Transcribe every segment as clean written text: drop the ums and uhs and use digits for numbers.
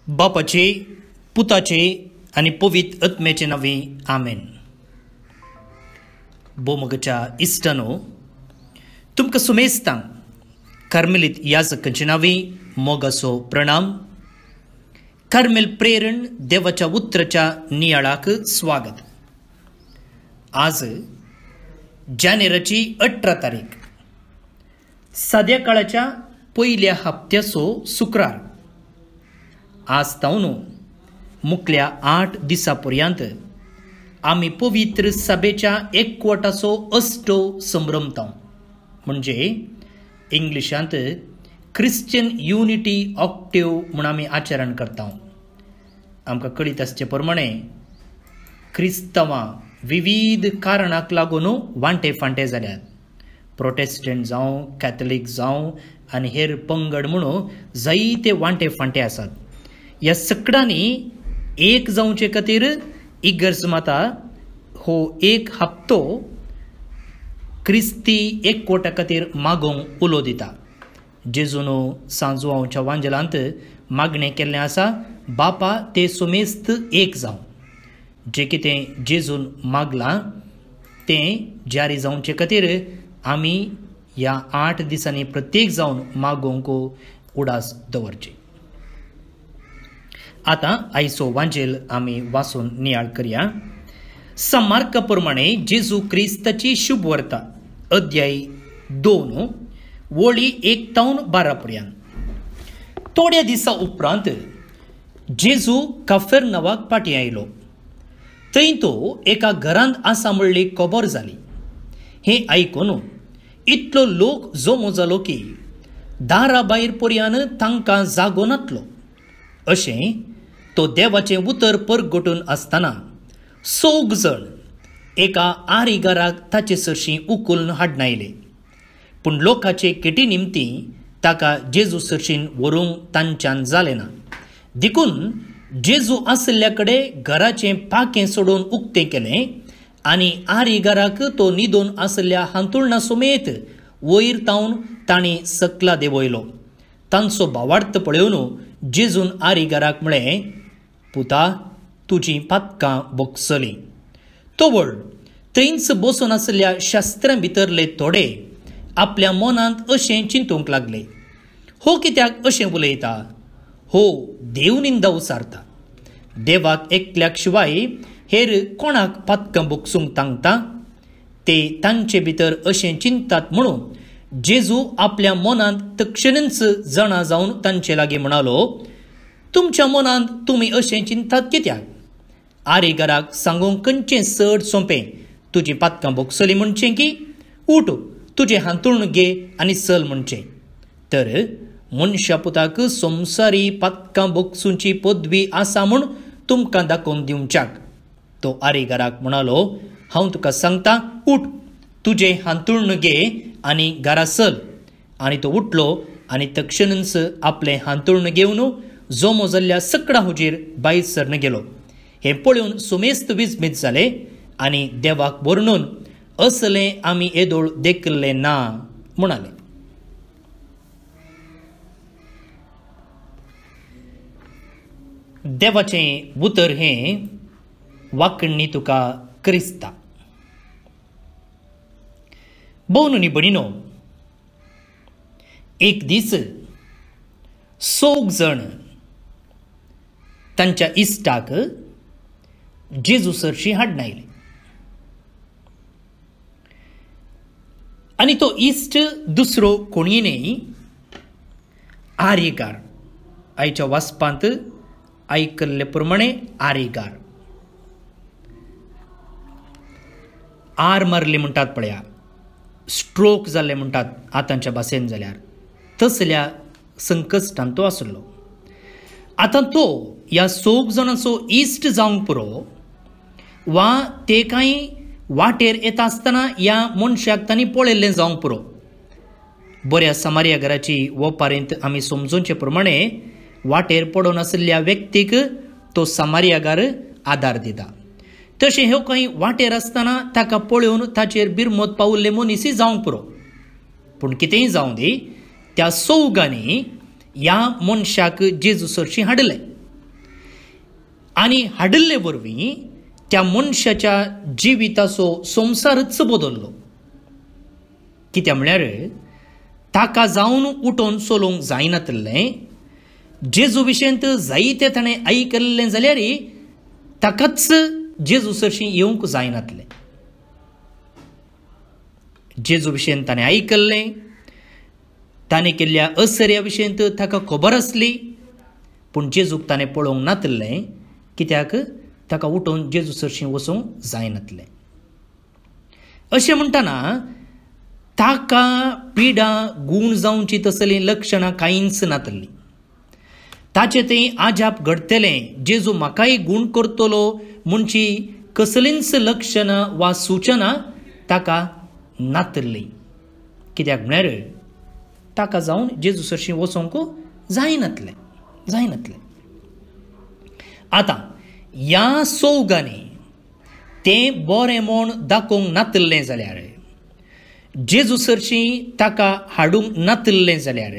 बापाचे, पुताचे आणि पवित्र आत्म्याचे नावे आमेन. बोमगच्या इष्टानो, तुमकां सुमेस्तां कार्मेलीत याजकांचे नावे मोगासो प्रणाम. कार्मेल प्रेरण देवाच्या उतराच्या नियाळाक स्वागत. आज जानेराची 18 तारीख, साध्या काळाच्या पहिल्या हप्त्याचो शुक्रार. आज तावन मुखल्या 8 दिसांपर्यंत आमी पवित्र सभेच्या एकवटाचो अष्टो संभ्रमतां, म्हणजे इंग्लिशांत क्रिश्चन युनिटी ऑक्टेव म्हूण आमी आचरण करता. आमकां कळीत आसचे प्रमाणे क्रिस्तांवां विविध कारणाक लागून वांटे फांटे जाल्यात. प्रोटेस्टंट जावं, कॅथलीक जावं आनी हेर पंगड म्हणून जायते वांटे फांटे आसात. ह्या सगळ्यांनी एक जावचे खातीर इगर्ज माता हो एक हप्तो क्रिस्ती एकवटा खातीर मागोवंक उलो दिता. जेजून सांजवांच्या वांजलांत मागणें केल्लें आसा, बापा ते सुमेस्त एक जावं. जें कितें जेजून मागलां तें जारी जावचे खातीर आमी ह्या 8 दिसांनी प्रत्येक जावन मागोवंक उडास दवरची. आतां आयचो वांजेल आमी वाचून नियाळ करया. समार्का प्रमाणे जेजू क्रिस्ताची शुभ वार्ता, अध्याय 2 वळी 1 ते 12 पर्यंत. थोड्या दिसा उपरांत जेजू कफरनवाक फाटीं आयलो. थंय तो एका घरांत आसा म्हणली खबर जाली. हें आयकून इतलो लोक जमो जालो की दारा भायर पर्यंत तांकां जागो नातलो. अशें तो देवाचें उतर परगटून आसतना 6 जण एका आरिगाराक ताचे सरशीं उखलून हाडून आयले. पूण लोकांचे केटी निमती ताका जेजू सरशीन व्हरूंक तांच्यान जालें ना. देखून जेजू आसल्या कडेन घराचें पाकें सोडून उक्तें केलें आनी आरिगाराक तो न्हिदून आसल्या हांतुरणां समेत वयर तावन तांणी सकला देंवयलो. तांचो भावार्थ पळोवन जेजून आरिगाराक म्हळें, पुता, तुजीं पातकां बोगसलीं. तोवळ थंयच बसून आसल्या शास्त्रां भितरले थोडे आपल्या मनांत अशें चिंतूंक लागले, हो कित्याक अशें उलयता? हो देव निंदा उसारता. देवाक एकल्याक शिवाय हेर कोणाक पातकां बोगसूंक सांगता? ते तांचे भितर अशें चिंतात म्हणून जेजू आपल्या मनांत तक्षणच जाणा जावन तांचे लागीं म्हणालो, तुमच्या मनांत तुमी अशें चिंतात कित्याक? आरिगाराक सांगूंक खंयचें चड सोंपें, तुजीं पातकां बोगसलीं म्हणचें की उठ, तुजें हांतूर्ण घे आनी चल म्हणचें? तर मनशा पुताक संवसारी पातकां बोगसूंची पदवी आसा म्हूण तुमकां दाखोवन दिवच्याक. तो आरिगाराक म्हणालो, हांव तुका सांगता, उठ, तुजें हांतूर्ण घे आनी घरा चल. आनी तो उठलो आनी तक्षणच आपलें हांतूर्ण घेवन जमो जाल्ल्या सकळा हुजीर भायर सरन गेलो. हें पळोवन सुमेस्त विस्मीत जाले आनी देवाक वर्णून असलें आमी येदोळ देखल्लें ना म्हणाले. देवाचें उतर हें वाकण्णी तुका क्रिस्ता. भोव न्ही भणिनो, एक दीस 6 जण तांच्या इश्टाक जेजू सरशी हाडून आयले. आनी तो इश्ट दुसरो कोणी न्ही, आरिगार. आयच्या वाचपांत आयकल्ले प्रमाणे आरिगार. आर मारली म्हणटात पळया, स्ट्रोक जाल्ले म्हणटात आतांच्या भाशेन जाल्यार, तसल्या संकश्टांत तो आसलो. आतां तो ह्या 6 जाणांचो इश्ट जावंक पुरो, वा ते कांय वाटेर येता आसतना ह्या मनशाक तांणी पळयल्लें जावंक पुरो. बऱ्या समारिया घराची वपारींत आमी समजूचे प्रमाणे वाटेर पडून आसलेल्या व्यक्तीक तो समारियागार आदार दिता. तशें ह्यो खंय वाटेर आसतना ताका पळोवन ताचेर बिरमत पावल्ले मनीसय जावंक पुरो. पूण कितेंय जावं दी, त्या 6 ह्या मनशाक जेजू सरशी हाडले आनी हाडिल्ले वरवीं त्या मनशाच्या जिविताचो संवसारच बदललो. कित्याक म्हळ्यार ताका जावन उठोवन चलोवंक जायनातलें. जेजू विशयंत जायते ताणें आयकल्लें जाल्यार ताकाच जेजू सरशीं येवंक जायनातलें. जेजू विशयंत ताणें आयकल्लें, ताणें केल्ल्या असर्या विशयंत ताका खबर आसली, पूण जेजूक ताणें पळोवंक नातलें. कित्याक ताका उठोवन जेजू सरशीं वचोंक जायनातलें. अशें म्हणटना ताका पिडा गूण जावची तसलीं लक्षणां कांयच नातलीं. ताचें तें आजाप घडतलें. जेजू म्हाकाय गूण करतलो म्हणची कसलींच लक्षणां वा सुचना ताका नातलीं. कित्याक म्हळ्यार ताका जावन जेजू सरशीं वचोंक जायनातलें. आतां ह्या सौगांनी तें बरें म्हूण दाखोवंक नातलें जाल्यार, जेजू सरशीं ताका हाडूंक नातलें जाल्यार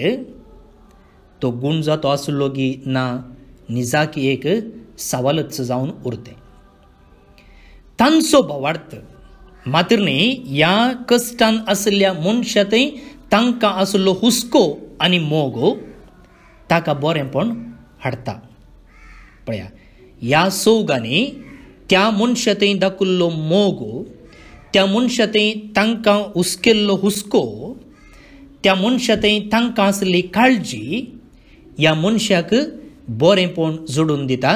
तो गूण जातो आसलो की ना निजाक एक सवालच जावन उरतें. तांचो भावार्थ मात्र न्ही ह्या कश्टान आसल्या मनशांतय तांकां आसलो हुस्को आनी मोग ताका बरेंपण हाडटा. पळया, ह्या सौगांनी त्या मनशांतय दाखयल्लो मोग, त्या मनशांतय तांकां हुस्केल्लो हुस्को, त्या मनशांतय तांकां आसली काळजी ह्या मनशाक बरेंपण जोडून दिता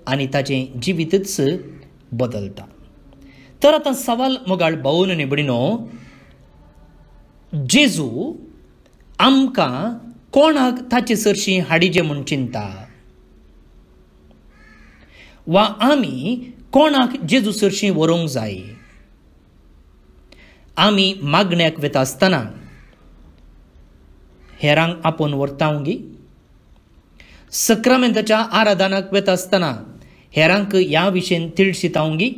आनी ताचें जिवीतच बदलता. तर आतां सवाल मोगाळ भावन आनी भयणीनो, जेजू आमकां कोणाक ताचे सरशीं हाडिचें म्हूण चिंता, वा आमी कोणाक जेजू सरशीं व्हरूंक जाय? आमी मागण्याक वेता आसतना हेरांक आपोवन व्हरतांगी, सक्रामेंताच्या आराधनाक वेता आसतना हेरांक ह्या विशयेन तिळशितांगी,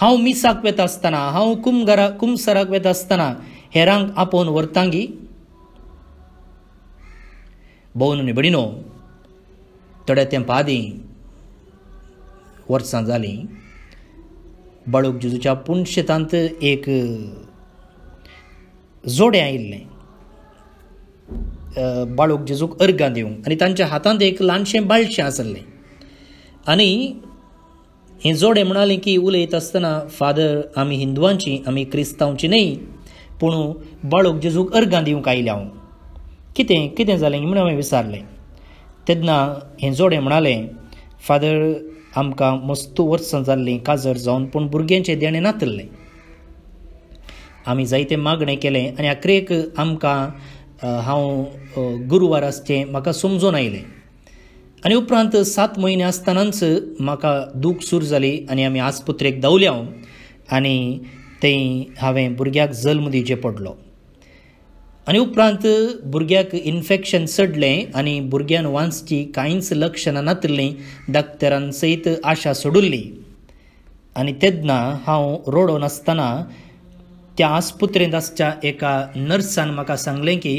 हांव मिसाक वेता आसतना, हांव कुमसाराक वेता आसतना हेरांक आपोवन व्हरतांगी. भोवन आनी भयणीनो, थोड्या तेंपा आदीं वर्सां जालीं बाळूक जेजूच्या पुणशेतांत एक जोडें आयिल्लें बाळूक जेजूक अर्गां दिवंक, आनी तांच्या हातांत एक ल्हानशें बाळशें आसलें. आनी हें जोडें म्हणालें की उलयता आसतना, फादर आमी हिंदुवांची, आमी क्रिस्तांवची न्हय, पूण बाळूक जेजूक अर्गां दिवंक आयल्या हांव. कितें जालें म्हणून हांवें विचारलें. तेन्ना हें जोडें म्हणालें, फादर आमकां मस्त वर्सां जाल्लीं काजर जावन, पूण भुरग्यांचें देणें नातलें. आमी जायते मागणें केलें आनी आखरेक आमकां हांव गुरुवार आसचें म्हाका समजून आयलें. आनी उपरांत 7 म्हयने आसतनाच म्हाका दूख सुरू जाली आनी आमी आस्पत्रेक धांवल्या आनी थंय हांवें भुरग्याक जल्म दिवचें पडलो. आनी उपरांत भुरग्याक इन्फेक्शन चडलें आनी भुरग्यान वांचची कांयच लक्षणां नातलीं. डाक्टरान सयत आशा सोडिल्ली. आनी तेन्ना हांव रडोन आसतना त्या आस्पत्रेंत आसच्या एका नर्सान म्हाका सांगलें की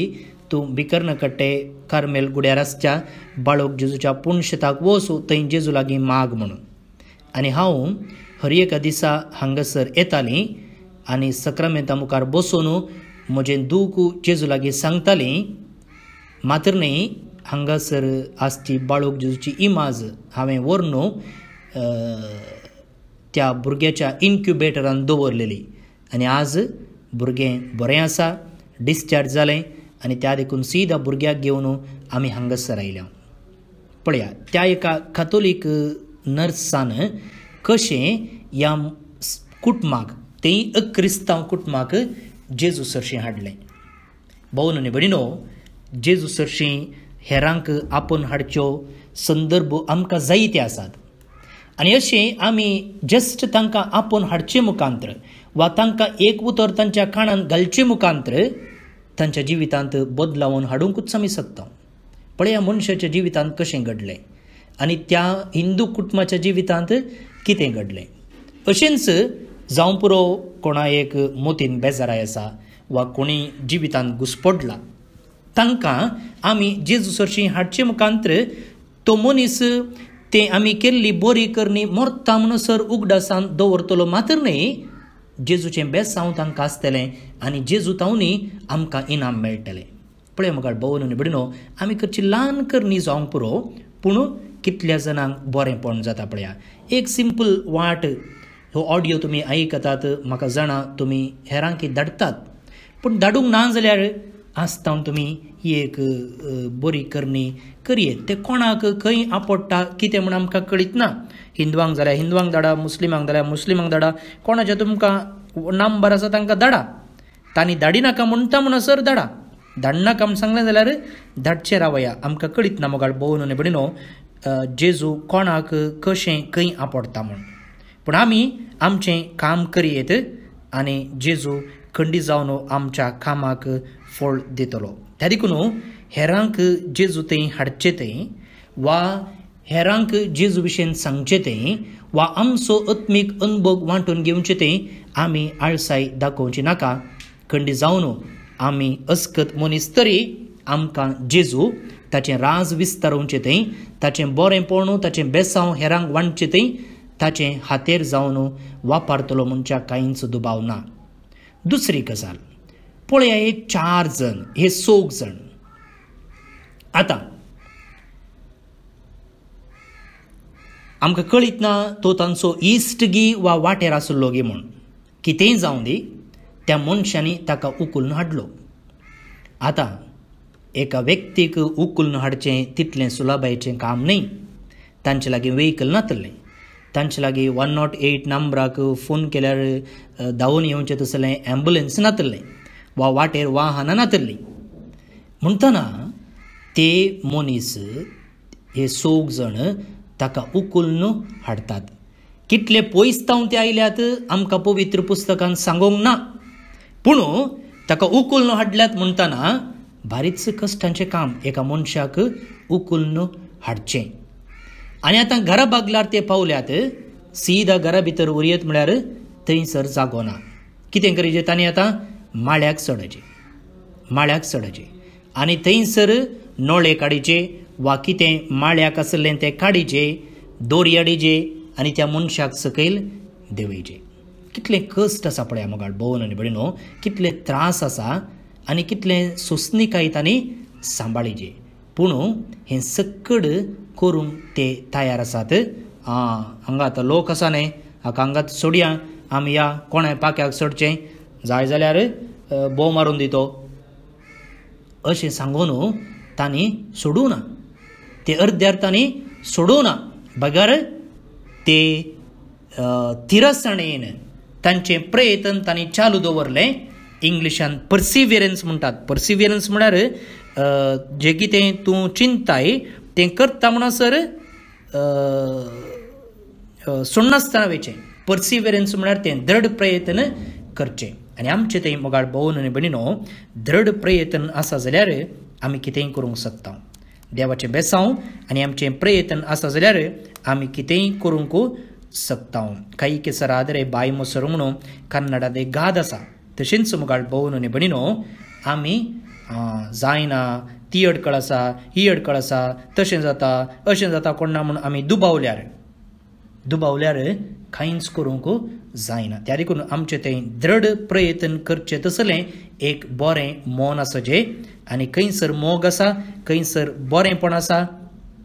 तूं बिकर्णकट्टे कार्मेल गुड्यार आसच्या बाळूक जेजूच्या पुणशेताक वच, थंय जेजू लागीं माग म्हणून. आनी हांव हर एका दिसा हांगासर येतालीं आनी सक्रामेंता मुखार बसून म्हजें दूख जेजू लागीं सांगतालीं. मात्र न्ही हांगासर आसची बाळूक जेजूची इमाज हांवें व्हरून त्या भुरग्याच्या इन्क्युबेटरान दवरलेली. आनी आज भुरगें बरें आसा, डिस्चार्ज जालें आनी त्या देखून सीदा भुरग्याक घेवन आमी हांगासर आयल्या. पळया, त्या एका कॅथोलीक नर्सान कशें ह्या कुटुंबाक, तेय क्रिस्तांव कुटुंबाक जेजू सरशीं हाडलें. भोवन आनी भयणीनो, जेजू सरशीं हेरांक आपोवन हाडच्यो संदर्भ आमकां जायते आसात. आनी अशें आमी जस्ट तांकां आपोवन हाडचे मुखांतर वा तांकां एक उतर तांच्या कानांत घालचे मुखांतर तांच्या जिवितांत बदलावन हाडूंकूच आमी शकता. पळया मनशाच्या जिवितांत कशें घडलें आनी त्या हिंदू कुटुंबाच्या जिवितांत कितें घडलें. अशेंच जावं पुरो कोणा एक मोतीन बेजाराय आसा वा कोणी जिवितांत घुसपडला, तांकां आमी जेजू सरशीं हाडचे मुखांतर तो मनीस ते आमी केल्ली बरी करणी मोरता म्हणसर उगडासान दवरतलो मात्र न्ही, जेजूचें बेसांव तांकां आसतलें आनी जेजू तावनी आमकां इनाम मेळटलें. पळय मुखार भोवन आनी भयणीनो, आमी करची ल्हान करणी जावंक पुरो, पूण कितल्या जाणांक बरेंपण जाता पळया. एक सिंपल वाट, हो ऑडियो तुमी आयकतात, म्हाका जाणा तुमी हेरांक धाडटात, पूण धाडूंक ना जाल्यार आसतावन तुमी ही एक बरी करणी करयेत. ते कोणाक खंय आपडटा कितें म्हूण आमकां कळीत ना. हिंदवांक जाल्यार हिंदवांक धाडा, मुस्लिमांक जाल्यार मुस्लिमांक धाडा, कोणाचें तुमकां नांबर आसा तांकां धाडा. तांणी धाडिनाका म्हणटा म्हणसर धाडा, धाडनाका म्हूण सांगलें जाल्यार धाडचें रावया. आमकां कळीत ना मोगाळ भोवन आनी भयणीनो, जेजू कोणाक कशें खंय आपडटा म्हूण. पूण आमी आमचें काम करयेत आनी जेजू खंडी जावन आमच्या कामाक फळ दितलो. त्या देखून हेरांक जेजू थंय हाडचें थंय, वा हेरांक जेजू विशयेन सांगचें थंय, वा आमचो आत्मीक अनुभव वांटून घेवचें थंय आमी आळसाय दाखोवची नाका. खंडी जावन आमी अस्कत मनीस तरी आमकां जेजू ताचें राज विस्तारोवचें थंय, ताचें बरेंपण ताचें बेसांव हेरांक वांटचें थंय ताचें हातेर जावन वापरतलो म्हणच्या कांयच दुबाव ना. दुसरी गजाल पळया, हे 4 जण, हे 6 जण, आतां आमकां कळीत ना तो तांचो इश्टगी वा वाटेर आसलो गे म्हूण. कितेंय जावं दी, त्या मनशांनी ताका उखलून हाडलो. आतां एका व्यक्तीक उखलून हाडचें तितलें सुलभायेचें काम न्ही. तांचे लागीं वेहिकल नातलें, तांचे लागीं 108 नंबराक फोन केल्यार धांवून येवचें तसलें एम्बुलन्स नातलें, वा वाटेर वाहनां नातलीं. म्हणटना ते मनीस, हे 6 जण ताका उखलून हाडटात. कितले पयस तावन ते आयल्यात आमकां पवित्र पुस्तकान सांगोंक ना, पूण ताका उखलून हाडल्यात म्हणटना बारीच कश्टांचें काम एका मनशाक उखलून हाडचें. आनी आतां घरा बागलार ते पावल्यात, सीदा घरा भितर वरयत म्हळ्यार थंयसर जागो ना. कितें करीचें तांणी आतां माळ्याक चडचें आनी थंयसर नोळे काडीचे, वा कितें माळ्याक आसलें तें काडीचें, दोरी हाडिचे आनी त्या मनशाक सकयल देंवयचें. कितलें कश्ट आसा पळया मोगाळ भोवन आनी भयणीनो, कितले त्रास आसा आनी कितलें सोंसणीकाय तांणी सांबाळीचें. पूण हें सकड करूंक ते तयार आसात. हांगा आतां लोक आसा न्ही, हाका हांगात सोडया, आमी या कोणाय पाक्याक चडचें, जाय जाल्यार बोव मारून दितो, अशें सांगून तांणी सोडूं ना. ते अर्द्यार तांणी सोडूं ना, बगर ते तिरसाणेन तांचें प्रयत्न तांणी चालू दवरलें. इंग्लिशान पर्सिवियरन्स म्हणटात. पर्सिवियरन्स म्हळ्यार जें कितें तूं चिंताय तें करता म्हणसर सोडनासतना वयचें. पर्सिवियरन्स म्हळ्यार तें दृढ प्रयत्न करचें. आनी आमचें थंय मोगाळ भोवन आनी भयणीनो, दृढ प्रयत्न आसा जाल्यार आमी कितेंय करूंक शकता. देवाचें बेसांव आनी आमचें प्रयत्न आसा जाल्यार आमी कितेंय करूंक शकता. काही केसरादरे बाय मोसर म्हणून कन्नडांत एक गाद आसा. तशेंच मुखार भोवन आनी भयणीनो, आमी जायना, ती अडकळ आसा, ही अडकळ आसा, तशें जाता अशें जाता कोणा म्हूण आमी दुबावल्यार कांयच करूंक जायना. त्या देखून आमचें थंय दृढ प्रयत्न करचें तसलें एक बरें मोन आसचें. आनी खंयसर मोग आसा, खंयसर बरेंपण आसा,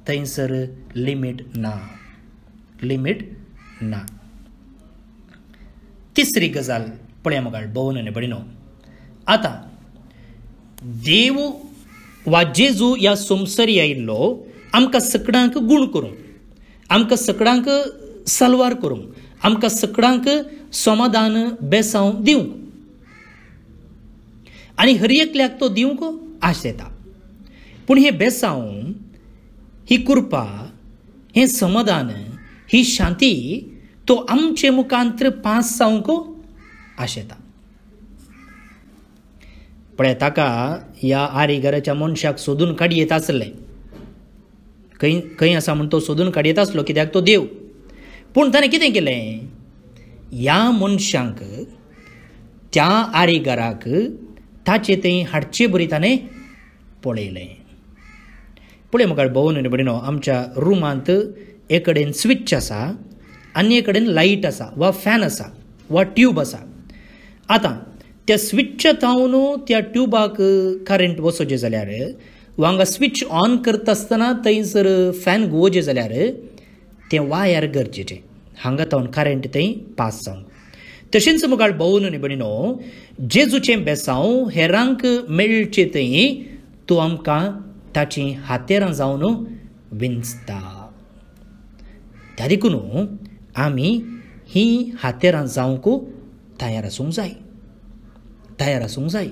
थंयसर लिमीट ना. तिसरी गजाल पळया मोगाळ भोवन आनी भयणीनो, आतां देव वा जेजू ह्या संवसारी आयिल्लो आमकां सगळ्यांक गूण करूंक, आमकां सगळ्यांक साल्वार करूंक, आमकां सगळ्यांक समाधान बेसांव दिवंक, आनी हर एकल्याक तो दिवंक आश येता. पूण हें बेसांव, ही कृपा, हें समाधान, ही शांती तो आमचे मुखांतर पास जावंक आश येता. पळय, ताका ह्या आरिगराच्या मनशाक सोदून काडयेत आसलें. खंय आसा म्हूण तो सोदून काडयेत आसलो, कित्याक तो देव. पूण ताणें कितें केलें? ह्या मनशांक, त्या आरिगराक ताचे थंय हाडचे बरी ताणें पळयलें. पुढे मुखार भोंवून निवडिनो आमच्या रुमांत एक कडेन स्विच आसा आनी एक कडेन लायट आसा वा फॅन आसा वा ट्यूब आसा. आतां त्या स्विचच्या थावन त्या ट्यूबाक करंट वचोवचें जाल्यार वा हांगा स्विच ऑन करता आसतना थंयसर फॅन घुंवोवचें जाल्यार तें वायर गरजेचें. हांगा थावन करंट थंय पास जावंक. तशेंच मुखार भोंवून निवडिनो जेजूचें बेसांव हेरांक मेळचें थंय तूं आमकां ताची हातेरां जावन विंचता. त्या देखून आमी ही हातेरां जावंक तयार आसूंक जाय. तयार आसूंक जाय.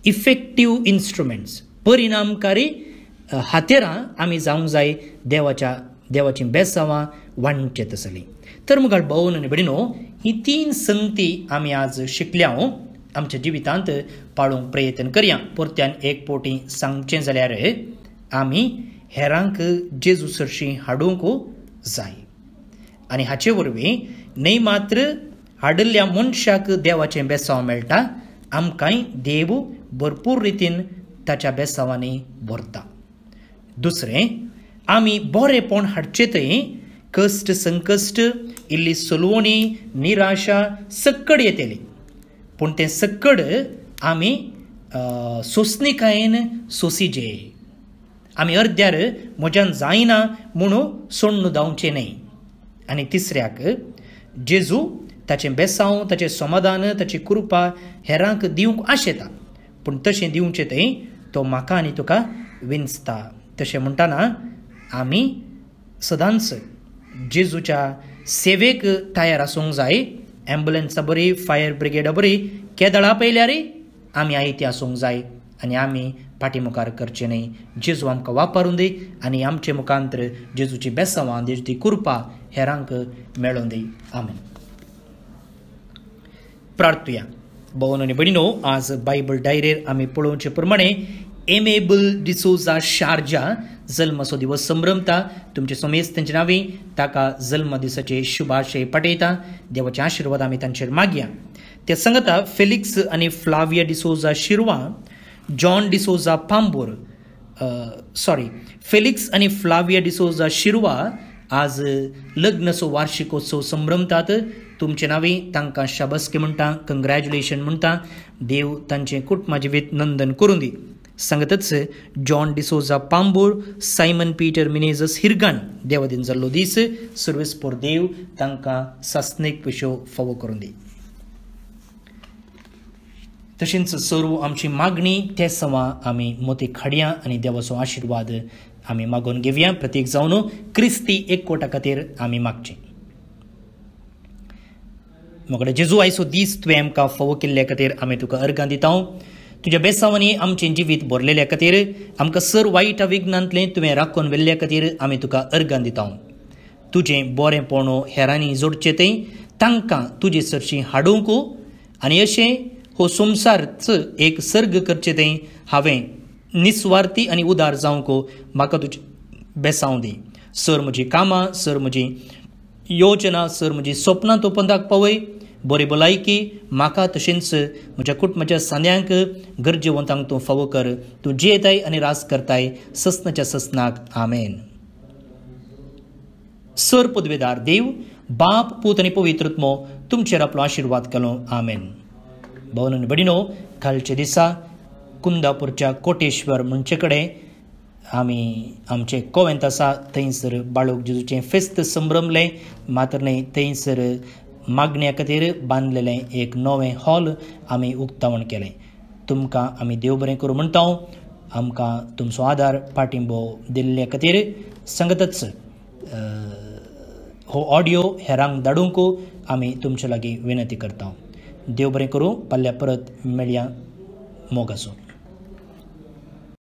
इफेक्टीव इन्स्ट्रुमेंट्स, परिणामकारी हातेरां आमी जावंक जाय देवाची बेसांवां वांटचें तसलीं. तर मुखार भोंवून निवडिनो ही 3 संगती आमी आज शिकल्या आमच्या जिवितांत पाळूंक प्रयत्न करया. परत्यान एक पोटी सांगचें जाल्यार आमी हेरांक जेजू सरशी हाडूंक जाय. आनी हाचे वरवीं न्ही मात्र हाडिल्ल्या मनशाक देवाचें बेसांव मेळटा, आमकांय देव भरपूर रितीन ताच्या बेसांवांनी भरता. दुसरें, आमी बरेपण हाडचें थंय कश्ट संकश्ट इल्ली सलवणी निराशा सक्कड येतली, पूण तें सक्कड आमी सोंसणिकायेन सोंसिजे. आमी अर्द्यार म्हज्यान जायना म्हणून सोडून जावचें न्हय. आनी तिसऱ्याक, जेजू ताचें बेसांव, ताचें समाधान, ताची कृपा हेरांक दिवंक आशेता, पूण तशें दिवचें थंय तो म्हाका आनी तुका विंचता. तशें म्हणटाना आमी सदांच जेजूच्या सेवेक तयार आसूंक जाय. एम्बुलन्सां बरी, फायर ब्रिगेडा बरी, केदळां पयल्यारय आमी आयती आसूंक जाय आनी आमी फाटीमुखार करचें न्हय. जेजू आमकां वापरूं दी आनी आमचे मुखांतर जेजूची बेसांवां, जेजूची कृपा हेरांक मेळोवन दी. आमेन. प्रार्थुया. भोंवून आनी भयणीनो, आज बायबल डायरेर आमी पळोवचे प्रमाणे एमेबल डिसोजा शारजा जल्माचो दिवस संभ्रमता. तुमचे समेस्तांचे नांवी ताका जल्म दिसाचे शुभाशय पाठयता. देवाचे आशिर्वाद आमी तांचेर मागया. ते सांगता फेलिक्स आनी Flavia D'Souza Shirva, John D'Souza Pamboor, Felix आनी फ्लाविया डिसोजा शिरवा आज लग्नाचो वार्षिकोत्सव संभ्रमतात. तुमचे नांवी तांकां शाबासकी म्हणटा, कंग्रॅच्युलेशन म्हणटा. देव तांचें कुटुंबा जिवीत नंदन करून दी. सांगतच John D'Souza Pamboor, Simon Peter Menezes Hirgan देवादीन जाल्लो दीस. सर्वेस्पोर देव तांकां सासणेक पिशो फावो करून दी. तशेंच सर्व आमची मागणी ते सवां आमी मोतीक हाडया आनी देवाचो आशिर्वाद आमी मागून घेवया. प्रत्येक जावन क्रिस्ती एकवटा खातीर आमी मागचें. मोगडे जेजू, आयचो दीस तुवें आमकां फावो केल्ल्या खातीर आमी तुका अर्गां दिता. तुज्या बेसांवांनी आमचें जिवीत भरलेल्या खातीर, आमकां सर वायट विघ्नांतलें तुवें राखून व्हेल्ल्या खातीर आमी तुका अर्गां दिता. तुजें बरेंपण हेरांनी जोडचें थंय तांकां तुजे सरशी हाडूंक आनी अशें हो संवसारच एक सर्ग करचें थंय हांवें निस्वार्थी आनी उदार जावंक म्हाका तुजें बेसांव दी. सर म्हजीं कामां, सर म्हजी योजना, सर म्हजी स्वप्नां तूं पंदाक पावय. बरी भलायकी म्हाका तशेंच म्हज्या कुटुंबाच्या सान्यांक गरजेवंतांक तूं फावो कर. तूं जियेताय आनी रास करताय ससनाच्या ससनाक. आमेन. सर पदवेदार देव, बाप, पूत आनी पवित्रत्मो तुमचेर आपलो आशिर्वाद घालो. आमेन. भोंवून भयणीनो, कालच्या दिसा कुंदापूरच्या कोटेश्वर म्हणचे कडेन आमी आमचे कोवेंत आसा थंयसर बाळूक जेजूचें फेस्त संभ्रमलें. मात्र न्हय, थंयसर मागण्या खातीर बांदलेलें एक नवें हॉल आमी उक्तावण केलें. तुमकां आमी देव बरें करूं म्हणटा. आमकां तुमचो आदार पाठिंबो दिल्ले खातीर. सांगतच हो ऑडियो हेरांक धाडूंक आमी तुमचे लागीं विनंती करता. देव बरें करूं. पाल्या परत मेळया. मोग आसूं.